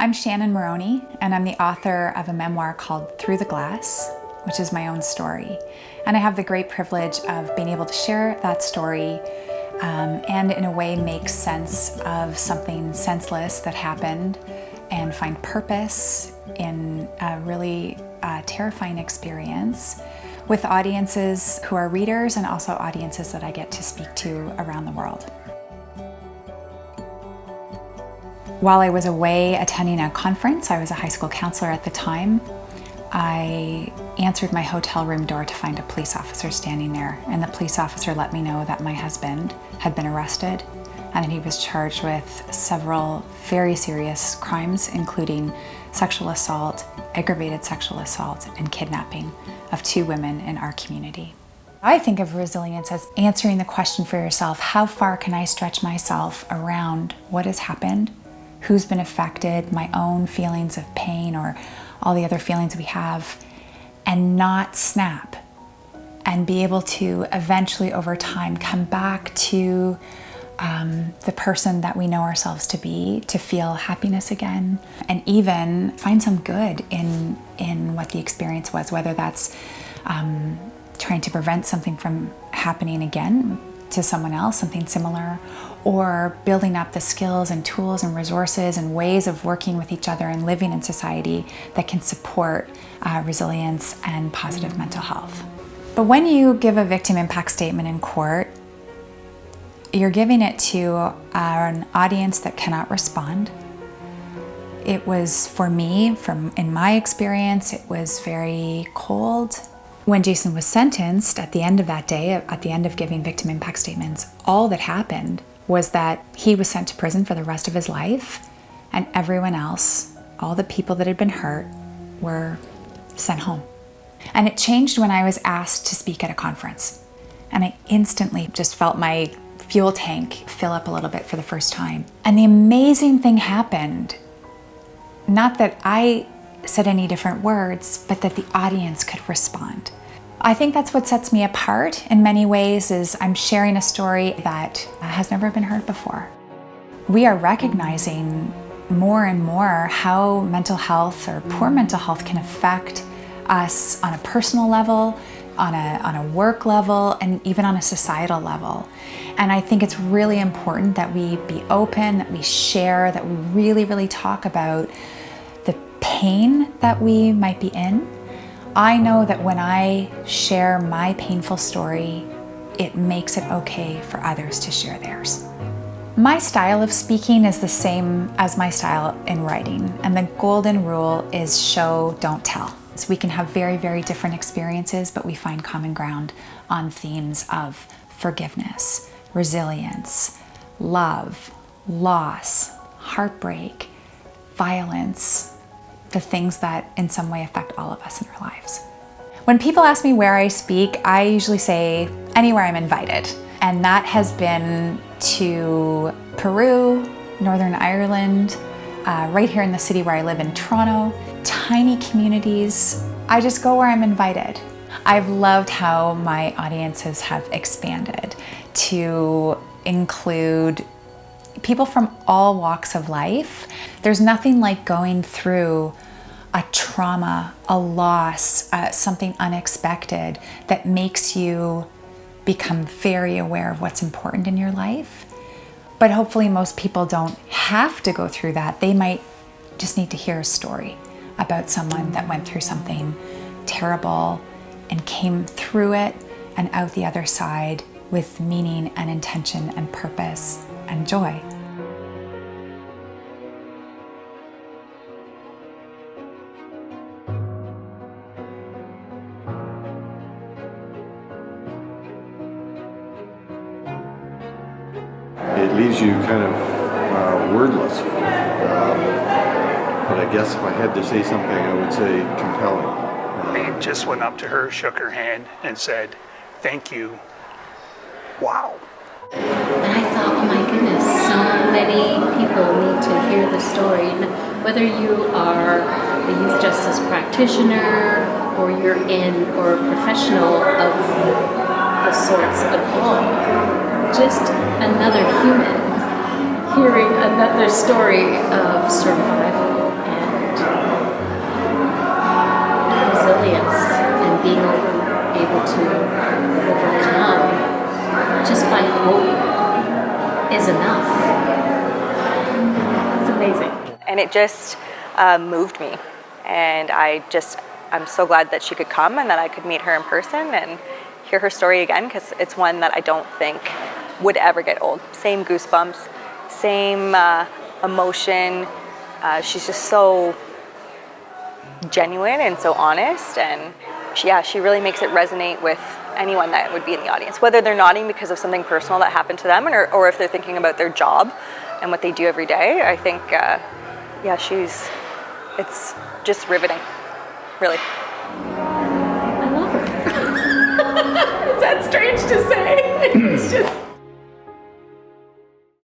I'm Shannon Moroney, and I'm the author of a memoir called Through the Glass, which is my own story. And I have the great privilege of being able to share that story and in a way make sense of something senseless that happened and find purpose in a really terrifying experience with audiences who are readers and also audiences that I get to speak to around the world. While I was away attending a conference, I was a high school counselor at the time, I answered my hotel room door to find a police officer standing there, and the police officer let me know that my husband had been arrested and that he was charged with several very serious crimes, including sexual assault, aggravated sexual assault, and kidnapping of 2 women in our community. I think of resilience as answering the question for yourself, how far can I stretch myself around what has happened, who's been affected, my own feelings of pain or all the other feelings we have, and not snap, and be able to eventually over time come back to the person that we know ourselves to be, to feel happiness again, and even find some good in what the experience was, whether that's trying to prevent something from happening again to someone else, something similar, or building up the skills and tools and resources and ways of working with each other and living in society that can support resilience and positive mental health. But when you give a victim impact statement in court, you're giving it to an audience that cannot respond. It was, for me, in my experience, it was very cold. When Jason was sentenced at the end of that day, at the end of giving victim impact statements, all that happened was that he was sent to prison for the rest of his life, and everyone else, all the people that had been hurt, were sent home. And it changed when I was asked to speak at a conference. And I instantly just felt my fuel tank fill up a little bit for the first time. And the amazing thing happened, not that I said any different words, but that the audience could respond. I think that's what sets me apart in many ways, is I'm sharing a story that has never been heard before. We are recognizing more and more how mental health or poor mental health can affect us on a personal level, on a work level, and even on a societal level. And I think it's really important that we be open, that we share, that we really, really talk about the pain that we might be in. I know that when I share my painful story, it makes it okay for others to share theirs. My style of speaking is the same as my style in writing, and the golden rule is show, don't tell. So we can have very, very different experiences, but we find common ground on themes of forgiveness, resilience, love, loss, heartbreak, violence, the things that in some way affect all of us in our lives. When people ask me where I speak, I usually say anywhere I'm invited. And that has been to Peru, Northern Ireland, right here in the city where I live in Toronto, tiny communities. I just go where I'm invited. I've loved how my audiences have expanded to include people from all walks of life. There's nothing like going through a trauma, a loss, something unexpected that makes you become very aware of what's important in your life. But hopefully most people don't have to go through that. They might just need to hear a story about someone that went through something terrible and came through it and out the other side with meaning and intention and purpose and joy. It leaves you kind of wordless. But I guess if I had to say something, I would say compelling. I just went up to her, shook her hand, and said, "Thank you." Wow. And I thought, oh my goodness, so many people need to hear the story. Whether you are a youth justice practitioner or you're or a professional of the sorts at all, just another human hearing another story of survival to overcome just by hope is enough. It's amazing. And it just moved me. And I'm so glad that she could come and that I could meet her in person and hear her story again, because it's one that I don't think would ever get old. Same goosebumps, same emotion. She's just so genuine and so honest, and she really makes it resonate with anyone that would be in the audience, whether they're nodding because of something personal that happened to them, or if they're thinking about their job and what they do every day. I think, it's just riveting, really. I love her. Is that strange to say? It's just